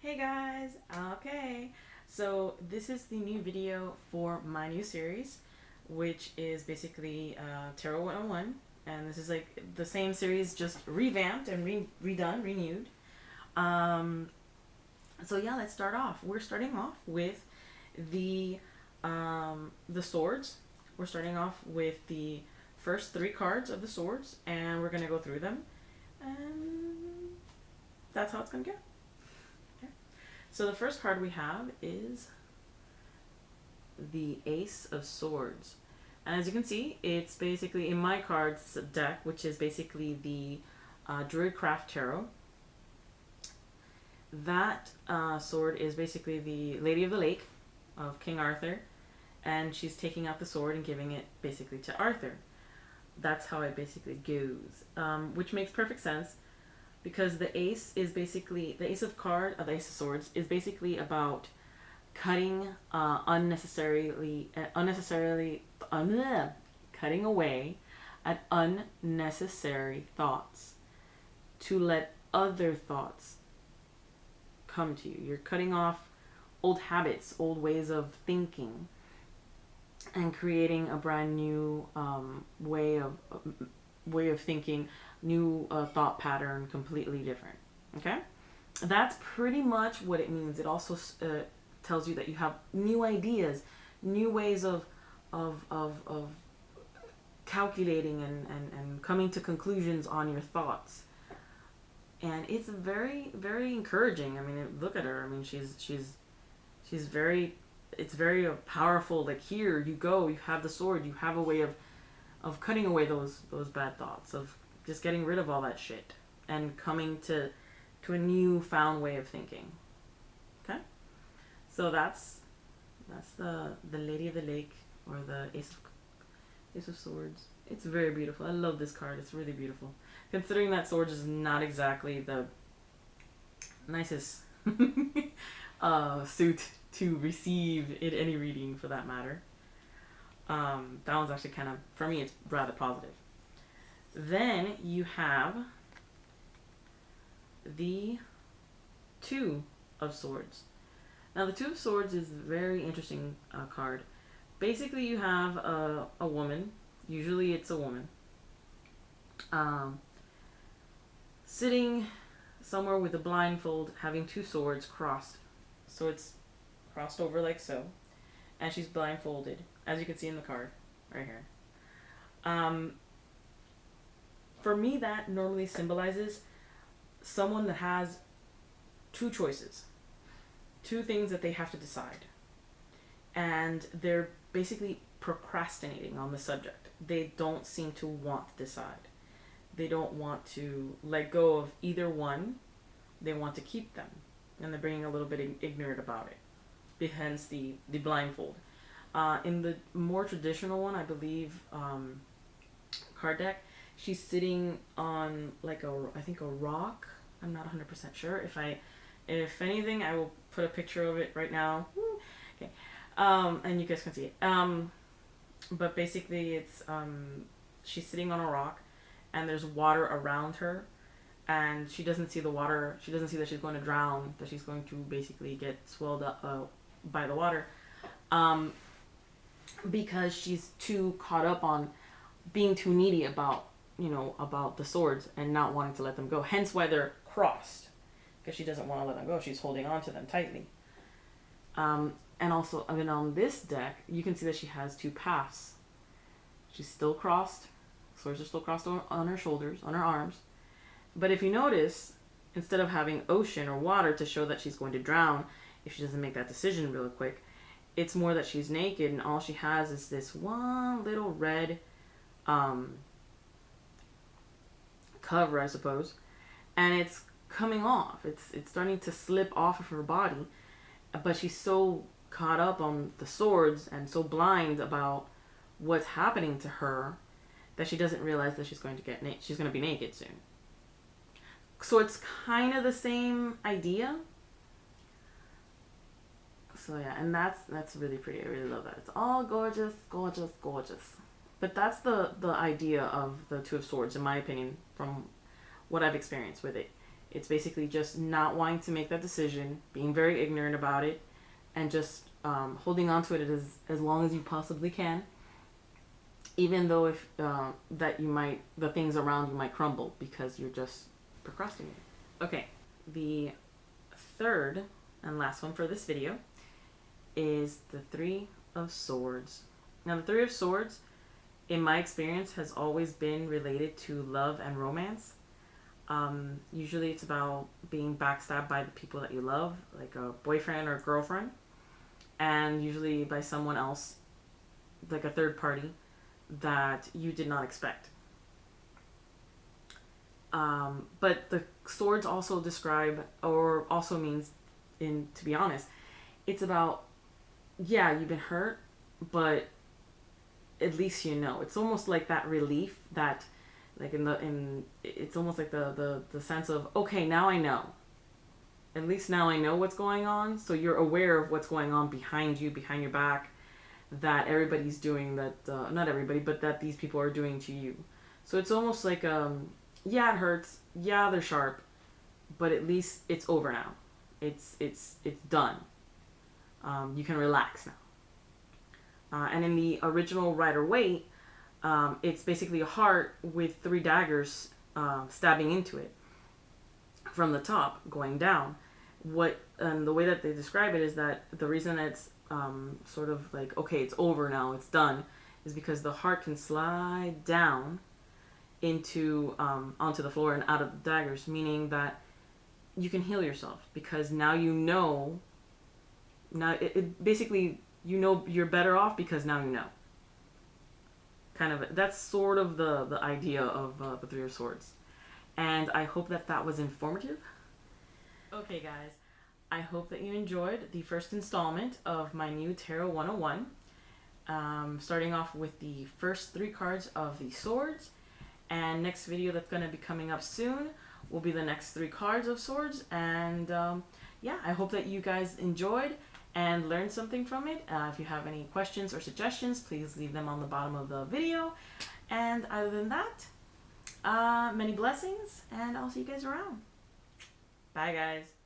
Hey guys, okay. So this is the new video for my new series, which is basically Tarot 101. And this is like the same series, just revamped and redone, renewed. Um, so yeah, let's start off. We're starting off with the swords. We're starting off with the first three cards of the swords, and we're gonna go through them, and that's how it's gonna go. So the first card we have is the Ace of Swords. And as you can see, it's basically in my cards deck, which is basically the Druidcraft Tarot. That sword is basically the Lady of the Lake of King Arthur, and she's taking out the sword and giving it basically to Arthur. That's how it basically goes, which makes perfect sense because the ace is basically the ace of swords is basically about cutting cutting away at unnecessary thoughts to let other thoughts come to you. You're cutting off old habits, old ways of thinking, and creating a brand new way of thinking, new thought pattern, completely different. Okay, that's pretty much what it means. It also tells you that you have new ideas, new ways of calculating and coming to conclusions on your thoughts. And it's very, very encouraging. I mean, look at her. I mean, she's very, it's very powerful. Like, here you go, you have the sword, you have a way of cutting away those bad thoughts, of just getting rid of all that shit and coming to a new found way of thinking. Okay, so that's the Lady of the Lake, or the Ace of Swords. It's very beautiful. I love this card. It's really beautiful, considering that sword is not exactly the nicest suit to receive in any reading, for that matter. That one's actually kind of, for me, it's rather positive. Then you have the Two of Swords. Now, the Two of Swords is a very interesting card. Basically, you have a woman, usually it's a woman, sitting somewhere with a blindfold, having two swords crossed. So it's crossed over like so, and she's blindfolded, as you can see in the card right here. For me, that normally symbolizes someone that has two choices, two things that they have to decide, and they're basically procrastinating on the subject. They don't seem to want to decide. They don't want to let go of either one. They want to keep them, and they're being a little bit ignorant about it. Hence the blindfold. In the more traditional one, I believe, card deck, she's sitting on like I think a rock. I'm not 100% sure. If anything, I will put a picture of it right now. Okay, and you guys can see it. But basically, it's she's sitting on a rock, and there's water around her, and she doesn't see the water. She doesn't see that she's going to drown. That she's going to basically get swelled up by the water, because she's too caught up on being too needy about the swords and not wanting to let them go. Hence why they're crossed, because she doesn't want to let them go. She's holding on to them tightly. And also, I mean, on this deck, you can see that she has two paths. She's still crossed. Swords are still crossed on her shoulders, on her arms. But if you notice, instead of having ocean or water to show that she's going to drown if she doesn't make that decision real quick, it's more that she's naked and all she has is this one little red cover, I suppose, and it's coming off. It's starting to slip off of her body, but she's so caught up on the swords and so blind about what's happening to her that she doesn't realize that she's going to be naked soon. So it's kind of the same idea. So yeah, and that's really pretty. I really love that. It's all gorgeous, gorgeous, gorgeous. But that's the idea of the Two of Swords, in my opinion, from what I've experienced with it. It's basically just not wanting to make that decision, being very ignorant about it, and just holding on to it as long as you possibly can, even though if that you might, the things around you might crumble because you're just procrastinating. Okay, the third and last one for this video is the Three of Swords. Now, the Three of Swords, in my experience, has always been related to love and romance. Usually it's about being backstabbed by the people that you love, like a boyfriend or a girlfriend, and usually by someone else, like a third party, that you did not expect. But the swords also describe, or also means, to be honest, it's about, yeah, you've been hurt, but at least you know. It's almost like that relief that, like it's almost like the sense of, okay, now I know. At least now I know what's going on. So you're aware of what's going on behind you, behind your back, that everybody's doing that, not everybody, but that these people are doing to you. So it's almost like, yeah, it hurts. Yeah, they're sharp, but at least it's over now. It's done. You can relax now. And in the original Rider-Waite, it's basically a heart with 3 daggers stabbing into it from the top going down. The way that they describe it is that the reason it's sort of like, okay, it's over now, it's done, is because the heart can slide down into onto the floor and out of the daggers, meaning that you can heal yourself because now you know. Now it basically, you know, you're better off because now you know. Kind of, that's sort of the idea of the Three of Swords. And I hope that was informative. Okay, guys. I hope that you enjoyed the first installment of my new Tarot 101. Starting off with the first 3 cards of the swords. And next video that's going to be coming up soon will be the next 3 cards of swords. And yeah, I hope that you guys enjoyed and learn something from it. If you have any questions or suggestions, please leave them on the bottom of the video. And other than that, many blessings, and I'll see you guys around. Bye, guys.